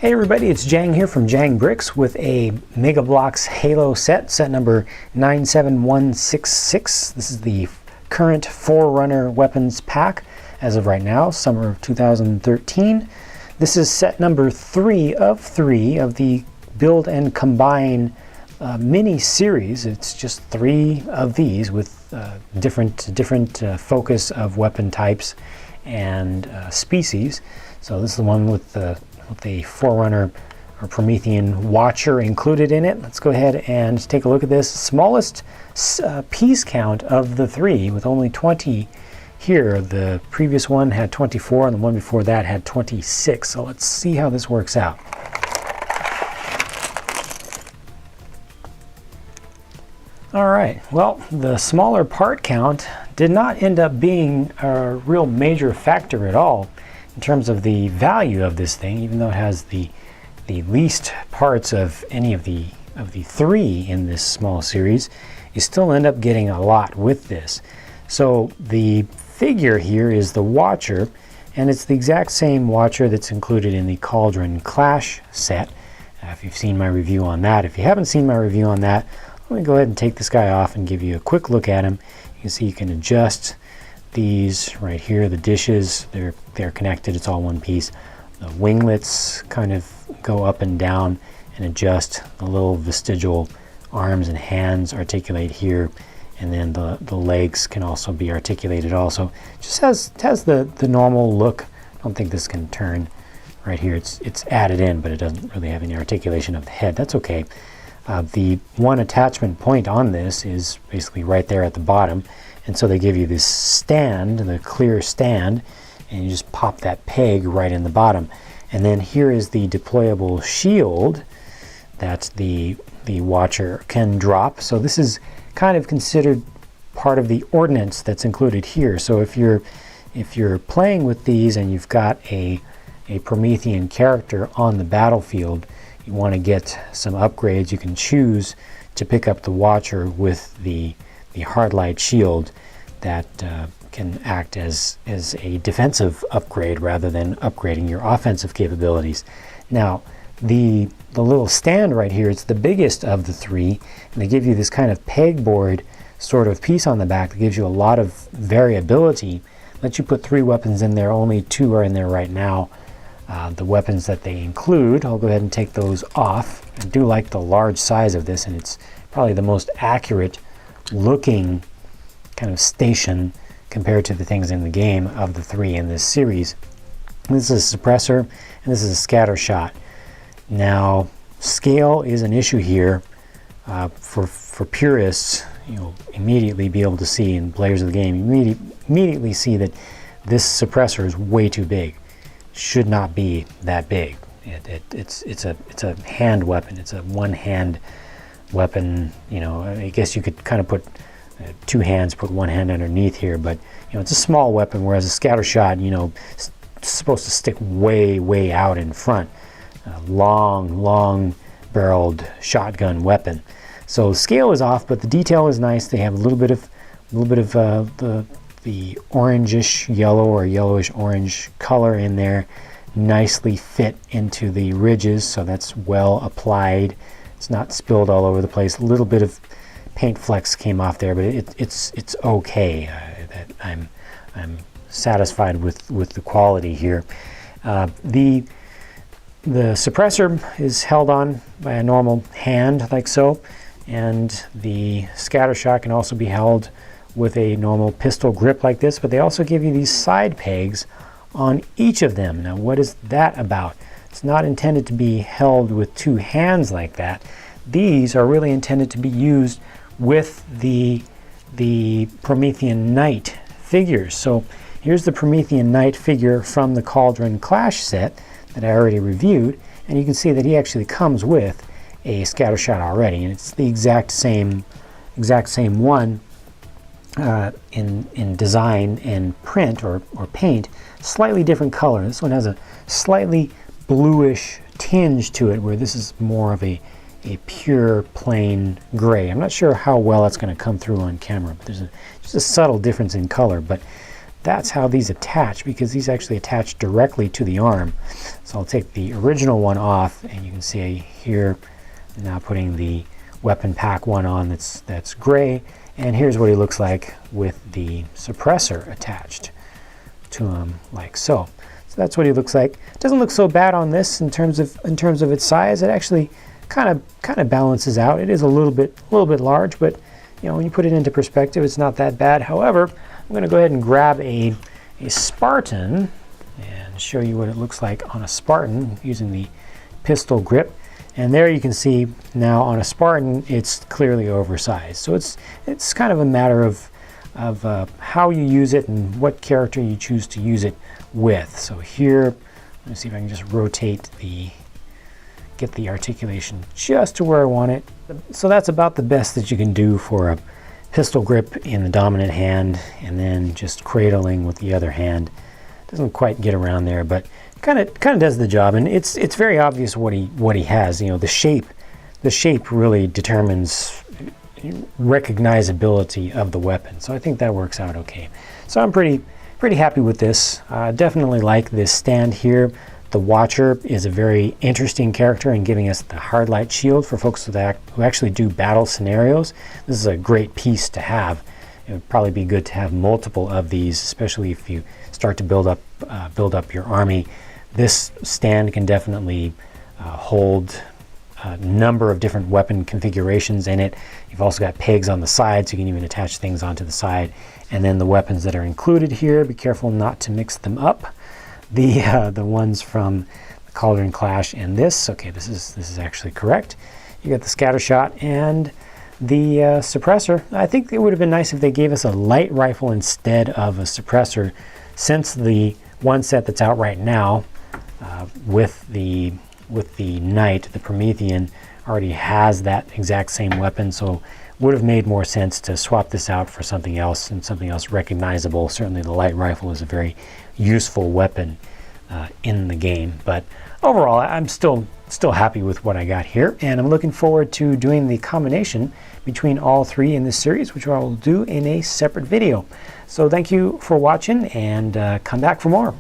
Hey everybody, it's Jang here from Jang Bricks with a Mega Bloks Halo set number 97166. This is the current Forerunner weapons pack as of right now, summer of 2013. This is set number 3 of the Build and Combine mini series. It's just 3 of these with different focus of weapon types and species. So this is the one with the Forerunner or Promethean Watcher included in it. Let's go ahead and take a look at this. Smallest piece count of the 3 with only 20 here. The previous one had 24 and the one before that had 26. So let's see how this works out. Alright, well, the smaller part count did not end up being a real major factor at all in terms of the value of this thing, even though it has the least parts of any of the 3 in this small series. You still end up getting a lot with this. So the figure here is the Watcher, and it's the exact same Watcher that's included in the Cauldron Clash set. If you've seen my review on that. If you haven't seen my review on that, let me go ahead and take this guy off and give you a quick look at him. You can see you can adjust these right here, the dishes, they're connected, it's all one piece. The winglets kind of go up and down and adjust. The little vestigial arms and hands articulate here, and then the legs can also be articulated also. Just has the normal look. I don't think this can turn right here. It's added in, but it doesn't really have any articulation of the head. That's okay. The one attachment point on this is basically right there at the bottom, and so they give you this stand, the clear stand, and you just pop that peg right in the bottom. And then here is the deployable shield that the Watcher can drop. So this is kind of considered part of the ordnance that's included here. So if you're playing with these and you've got a Promethean character on the battlefield, you want to get some upgrades, you can choose to pick up the Watcher with the Hardlight shield that can act as a defensive upgrade rather than upgrading your offensive capabilities. Now the little stand right here, it's the biggest of the 3, and they give you this kind of pegboard sort of piece on the back that gives you a lot of variability. Let you put 3 weapons in there, only 2 are in there right now. The weapons that they include, I'll go ahead and take those off. I do like the large size of this, and it's probably the most accurate looking kind of station compared to the things in the game of the 3 in this series. This is a suppressor, and this is a scatter shot. Now, scale is an issue here. For purists, you'll immediately be able to see, and players of the game immediately see that this suppressor is way too big. Should not be that big. It's a hand weapon. It's a one-hand weapon. You know, I guess you could kind of put 2 hands, put 1 hand underneath here, but you know, it's a small weapon, whereas a scatter shot, you know, it's supposed to stick way out in front. A long barreled shotgun weapon. So scale is off, but the detail is nice. They have a little bit of the orangish yellow or yellowish orange color in there, nicely fit into the ridges, so that's well applied. It's not spilled all over the place. A little bit of paint flecks came off there, but it's okay. I'm satisfied with the quality here. The suppressor is held on by a normal hand like so, and the scatter shot can also be held with a normal pistol grip like this, but they also give you these side pegs on each of them. Now, what is that about? It's not intended to be held with 2 hands like that. These are really intended to be used with the Promethean Knight figures. So here's the Promethean Knight figure from the Cauldron Clash set that I already reviewed, and you can see that he actually comes with a scatter shot already, and it's the exact same one in design and print or paint. Slightly different color. This one has a slightly bluish tinge to it, where this is more of a pure plain gray. I'm not sure how well that's going to come through on camera, but there's just a subtle difference in color. But that's how these attach, because these actually attach directly to the arm. So I'll take the original one off, and you can see here I'm now putting the weapon pack one on that's gray, and here's what he looks like with the suppressor attached to him, like so. So that's what he looks like. It doesn't look so bad on this in terms of its size. It actually kind of balances out. It is a little bit large, but you know, when you put it into perspective, it's not that bad. However, I'm going to go ahead and grab a Spartan and show you what it looks like on a Spartan using the pistol grip. And there you can see now on a Spartan, it's clearly oversized. So it's kind of a matter of how you use it and what character you choose to use it with. So here, let me see if I can just rotate get the articulation just to where I want it. So that's about the best that you can do for a pistol grip in the dominant hand, and then just cradling with the other hand. Doesn't quite get around there, but kind of does the job. And it's very obvious what he has. You know, the shape really determines recognizability of the weapon. So I think that works out okay. So I'm pretty happy with this. Definitely like this stand here. The Watcher is a very interesting character in giving us the hard light shield for folks who actually do battle scenarios. This is a great piece to have. It would probably be good to have multiple of these, especially if you start to build up your army. This stand can definitely hold a number of different weapon configurations in it. You've also got pegs on the side, so you can even attach things onto the side. And then the weapons that are included here, be careful not to mix them up. The ones from the Cauldron Clash and this. Okay, this is actually correct. You got the scatter shot and the suppressor. I think it would have been nice if they gave us a light rifle instead of a suppressor, since the one set that's out right now with the Knight, the Promethean, already has that exact same weapon. So would have made more sense to swap this out for something else, and something else recognizable. Certainly the light rifle is a very useful weapon in the game, but overall I'm still happy with what I got here, and I'm looking forward to doing the combination between all three in this series, which I will do in a separate video. So thank you for watching, and come back for more.